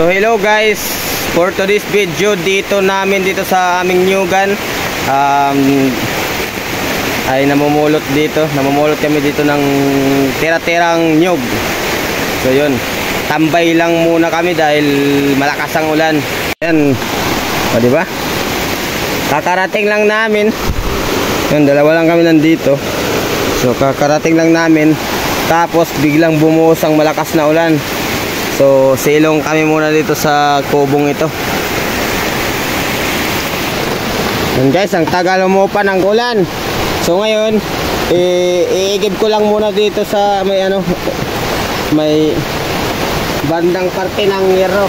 So hello guys, for today's video dito sa aming nyugan ay namumulot kami dito ng tira-tirang nyug. So yun, tambay lang muna kami dahil malakas ang ulan. Yan, o diba? Kakarating lang namin. Yun, dalawa lang kami nandito. So kakarating lang namin, tapos biglang bumuhos ang malakas na ulan. So silong kami muna dito sa kubong ito. Yan guys, ang tagal umupa ng ulan. So ngayon iigib ko lang muna dito sa may bandang parte ng Yero.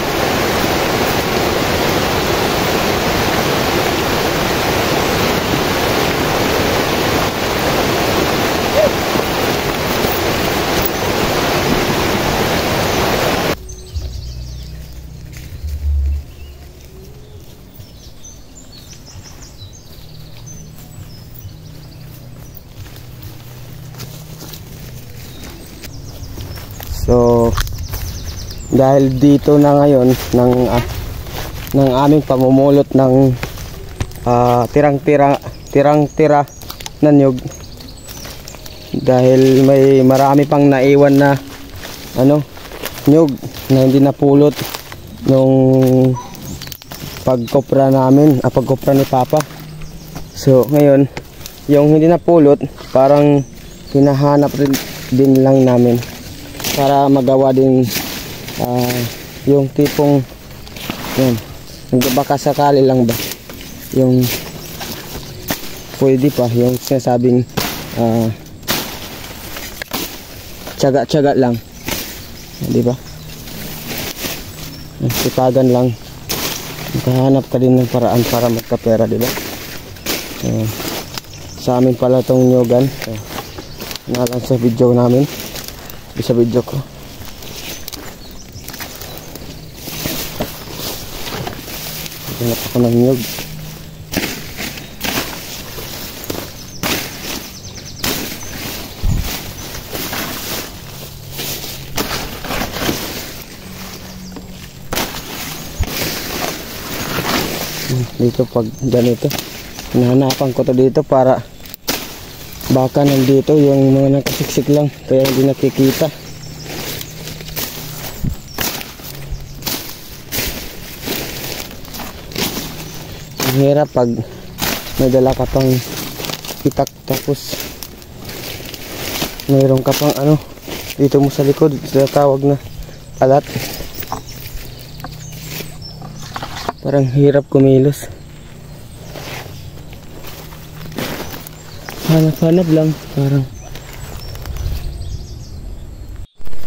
So dahil dito na ngayon ng aming pamumulot ng tirang-tira na nyug, dahil may marami pang naiwan na nyug na hindi napulot nung pagkopra namin, pagkopra ni Papa. So ngayon yung hindi napulot parang hinahanap din lang namin para magawa din yung tipong yan, baka sakali lang ba yung pwede pa, yung sinasabing tiyaga-tiyaga lang, di ba? Sipagan lang, makahanap ka din ng paraan para magkapera, di ba? Sa amin pala itong nyugan. So nalang sa video namin, sa video ko. Hanap ako ng nyug. Dito pag ganito, hinahanapan ko to dito para baka nandito yung mga nakasiksik lang kaya hindi nakikita. Ang hirap pag may dala ka pang itak tapos mayroon ka pang dito mo sa likod, tinatawag na kalat. Parang hirap kumilos. Hanap-hanap lang,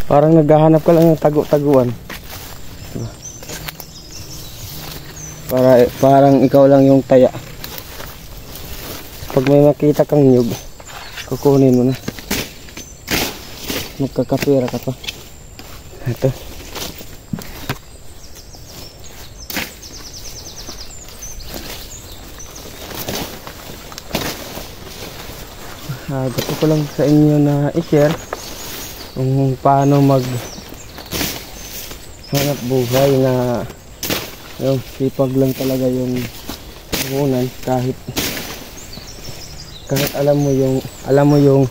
parang naghahanap ka lang ng tagu-taguan, diba? Parang ikaw lang yung taya. Pag may makita kang nyug, kukunin mo na, magkakapira ka pa. Ito gusto ko lang sa inyo na i-share kung paano mag hanap buhay na yung sipag lang talaga yung puhunan, kahit alam mo yung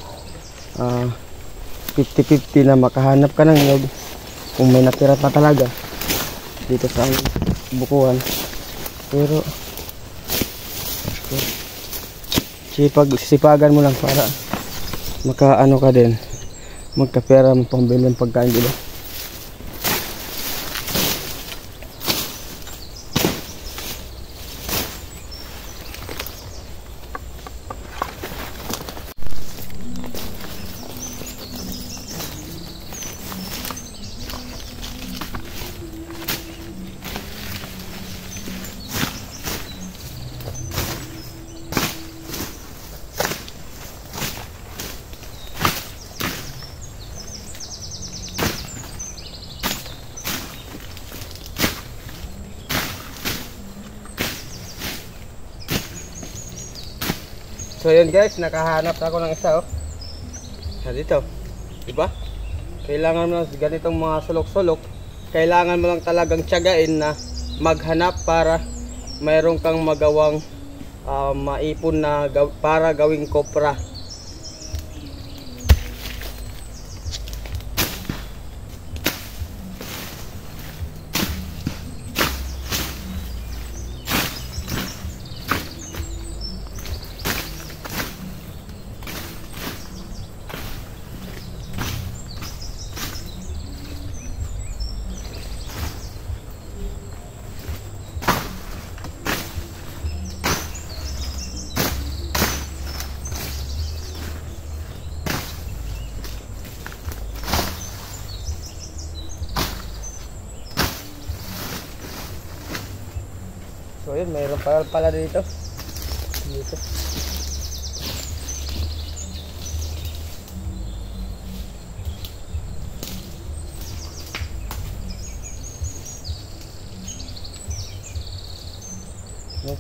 50-50 na makahanap ka ng nyug kung may natira pa talaga dito sa bukuhan. Pero sipagan mo lang para makaano ka din, magkapera, pambili ng pagkain, diba? So yun guys, nakahanap ako ng isa dito, diba? Kailangan mo ng ganitong mga sulok-sulok kailangan mo lang talagang tiyagain na maghanap para mayroon kang magawang maipon na para gawing kopra. So yun, mayroon pala dito. Dito. No.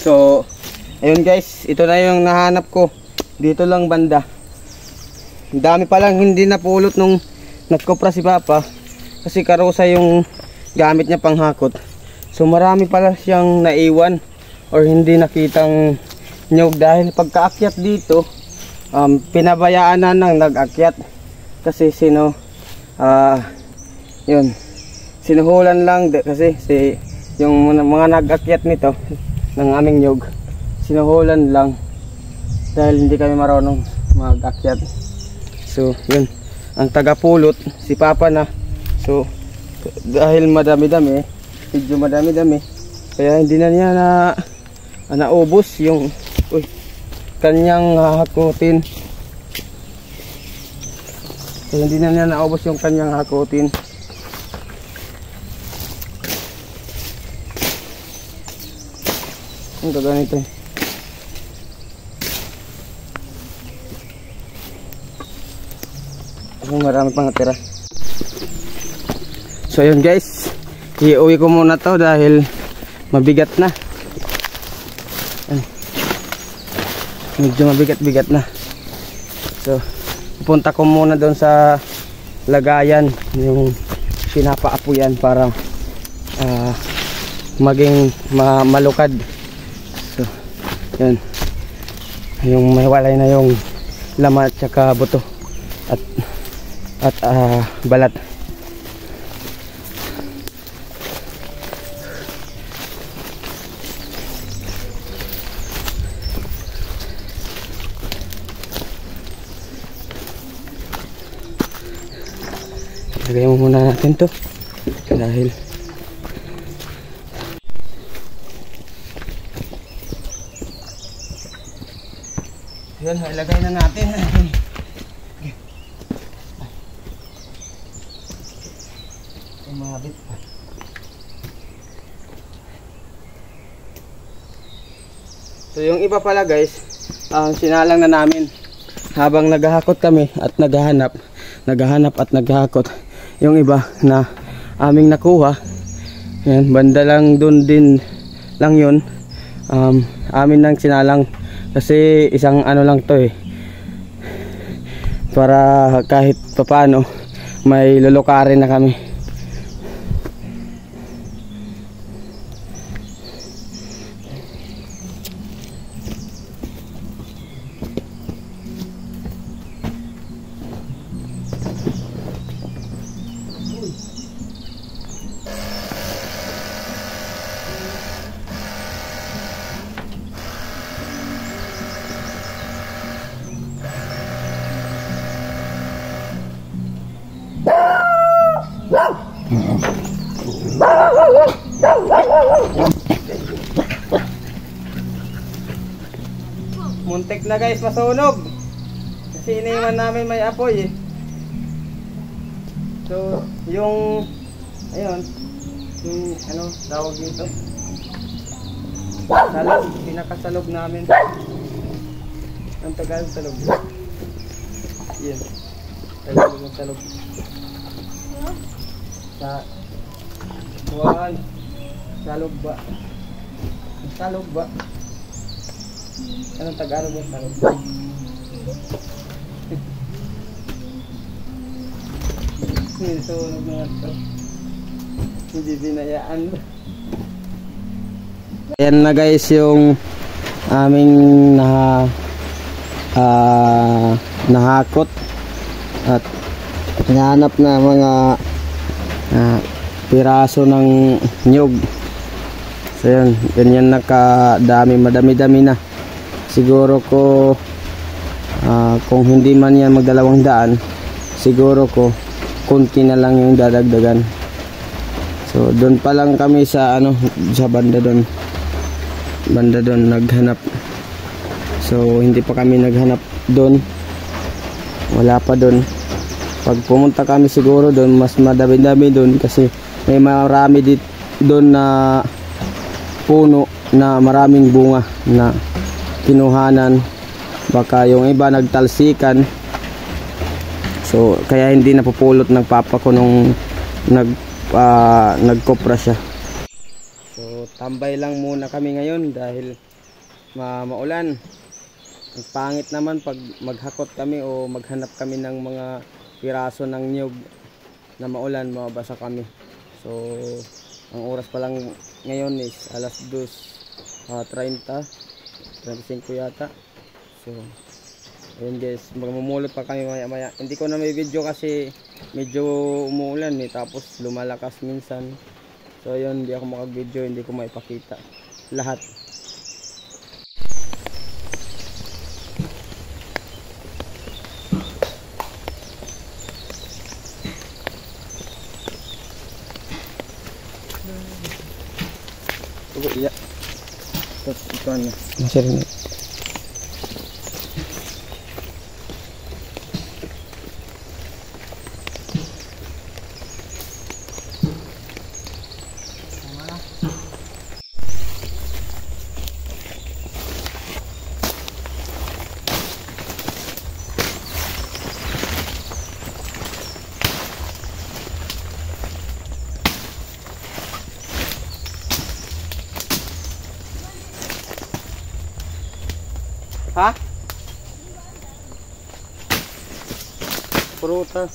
So ayun guys, ito na yung nahanap ko. Dito lang banda. Ang dami palang hindi napulot nung nagkopra si Papa. Kasi karusa yung gamit niya panghakot. So marami pala siyang naiwan or hindi nakitang nyug. Dahil pagkaakyat dito, pinabayaan na nang nag-akyat. Kasi yun, sinuhulan lang kasi yung mga nag-akyat nito ng aming nyug, sinuhulan lang dahil hindi kami marunong mag-akyat. So yun, ang tagapulot si Papa na. So dahil madami-dami, medyo madami-dami, kaya hindi na niya naubos yung kanyang hakutin. So hindi na niya naubos yung kanyang hakutin. Ang gaganito eh. Marami pang natira. So yun guys, iuwi ko muna to dahil mabigat na. Medyo mabigat-bigat na. So pupunta ko muna doon sa lagayan, yung pinapaapuyan para maging malukad. So yun, yung mahiwalay na yung laman at saka buto at balat. Lagay mo muna natin to dahil yun, ilagay na natin. Umabit pa. So yung iba pala guys, sinalang na namin habang naghahakot kami at naghahanap at naghahakot. Yung iba na aming nakuha, yan, banda lang dun din lang yun, amin nang sinalang kasi isang ano lang to eh, para kahit papano may lulukarin na kami. Muntik na guys masunog kasi iniwan namin may apoy eh. So yung ayun, yung ano tawag dito, salog, pinakasalog namin. Ang tagal salog yan, tagal ng salog sa buwan. Salog ba? Anong Tagalog yung salog? Sunog na ito. Hindi binayaan. Ayan na guys yung aming nahakot at hinahanap na mga piraso ng nyug. So yun, ganyan nakadami, madami-dami na. Siguro ko kung hindi man yan magdalawang daan, siguro ko kunti na lang yung dadagdagan. So doon pa lang kami sa sa banda doon naghanap. So hindi pa kami naghanap doon, wala pa doon. Pag pumunta kami siguro doon, mas madami-dami doon kasi may marami doon na puno na maraming bunga na kinuhanan. Baka yung iba nagtalsikan, so kaya hindi napupulot ng papa ko nung nagkopra siya. So tambay lang muna kami ngayon dahil maulan. Ang pangit naman pag maghakot kami o maghanap kami ng mga piraso ng niyog na maulan, mababasa kami. So ang oras pa lang ngayon is alas 2:30, 35 yata. So ayun guys, magmumulot pa kami maya maya. Hindi ko na may video kasi medyo umuulan tapos lumalakas minsan. So ayun, hindi ako makag video, hindi ko maipakita lahat. Iya. Terus ikannya masih ini. Ha? Prutas.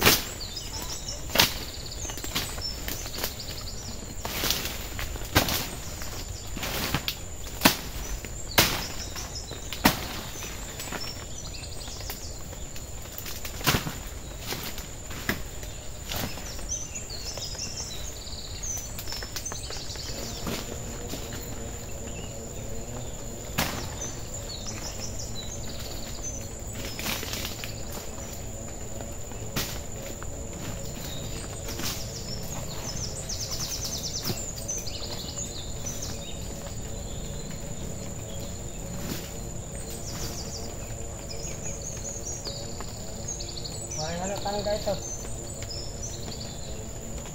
Ano tangga ito?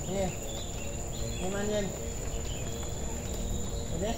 Iya. Gimana yan? Udah?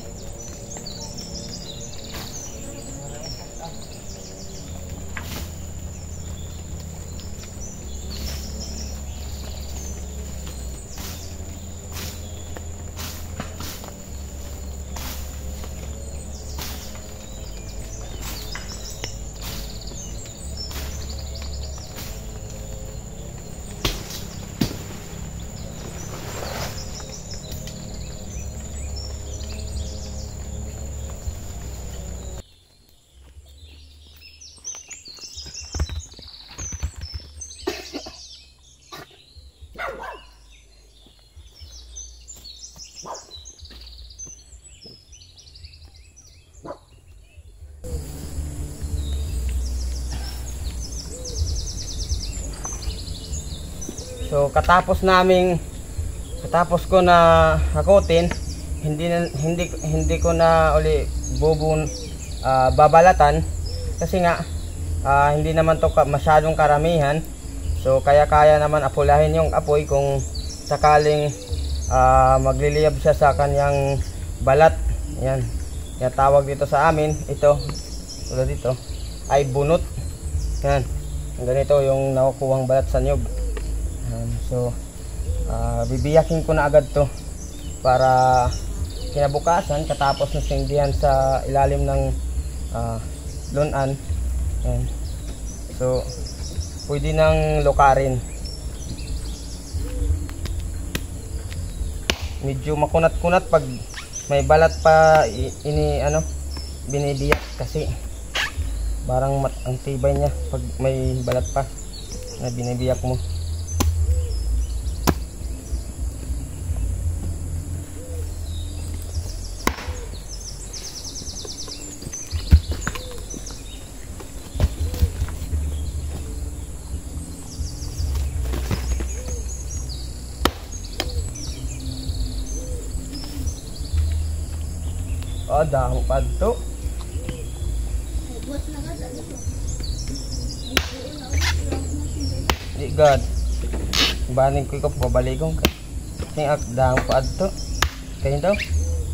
So katapos ko na hakutin, hindi ko na uli babalatan kasi nga hindi naman to masyadong karamihan. So kaya naman apulahin yung apoy kung sakaling magliliyab siya sa kanyang balat. Yan. Yan tawag dito sa amin, ito tulad dito ay bunot. Yan. Ganito yung nakukuhang balat sa niyog. So bibiyakin ko na agad to para kinabukasan katapos ng sindihan sa ilalim ng lunan. Ayan. So pwede nang lukarin. Medyo makunat-kunat pag may balat pa binibiyak kasi parang ang tibay niya pag may balat pa na binibiyak mo. Oh, dahong pa ito. Di God. Baning ko pabaligong ka. Tingak dahong pa ito. Kaya daw.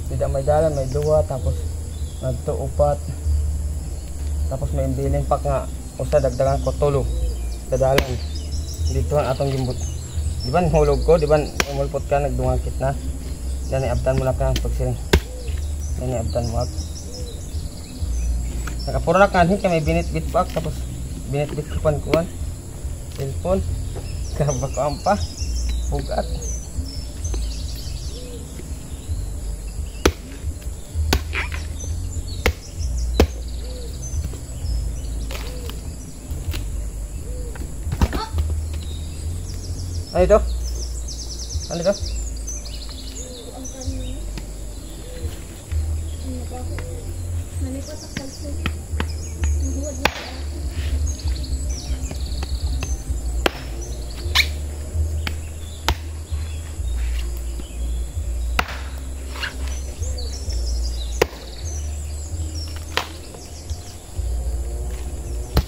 Tidak may dalan, may duwa. Tapos nagto upat. Tapos may imbiling pak nga. Usa dagdagan ko tulo. Dadalan. Dito ang atong gimbot. Di ba hulog ko? Di ba umulpot ka? Nagdungakit na. Yan, iabtan mo na ka ng pagsiring. Ini abdan mo. Nakapura kan kami binit-bit pa tapos binit-bit kuan cellphone. Kabak ko ampa. Bugat. Ano ito? Ano ito?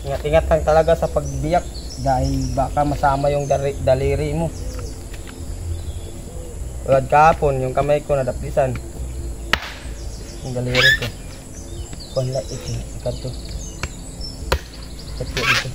Ingat-ingat lang talaga sa pagbiyak dahil baka masama yung daliri mo. Tulad kahapon, yung kamay ko nadapisan. Yung daliri ko. Kunla ito, ikat to. Ikat to dito.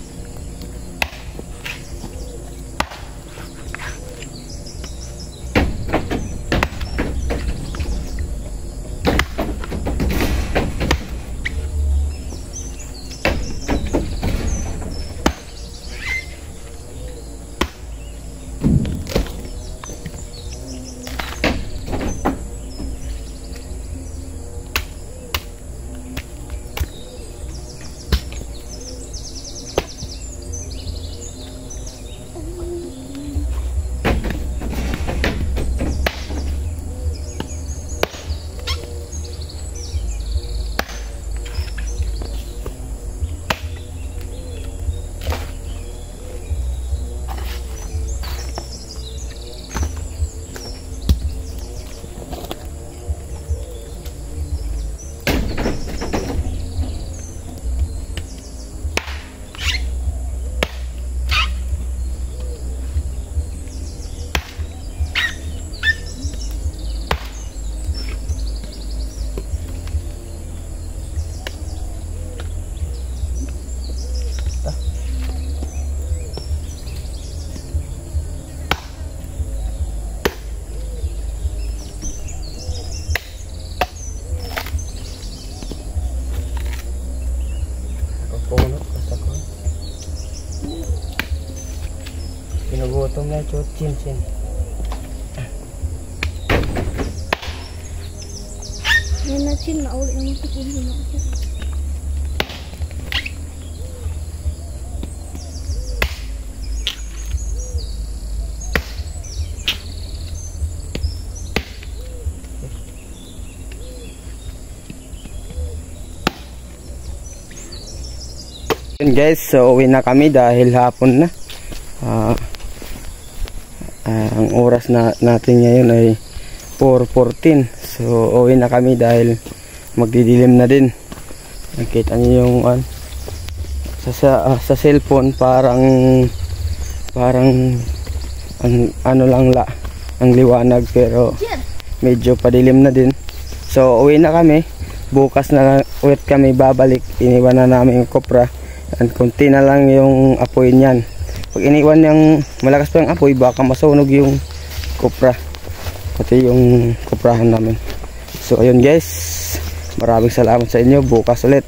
Pinugutom na ito, chin-chin. Yan na chin, naulit naman sa puno na ako. Yun guys, so uwi na kami dahil hapon na. Ang oras natin ngayon ay 4:14. So uwi na kami dahil magdidilim na din. Nakita niyo yung sa cellphone parang ano lang ang liwanag, pero medyo padilim na din. So uwi na kami. Bukas na ulit kami babalik. Iniwan na namin yung kopra. And konti na lang yung apoy niyan. Pag iniwan yung malakas pa yung apoy, baka masunog yung kopra, pati yung koprahan namin. So ayun guys, maraming salamat sa inyo. Bukas ulit.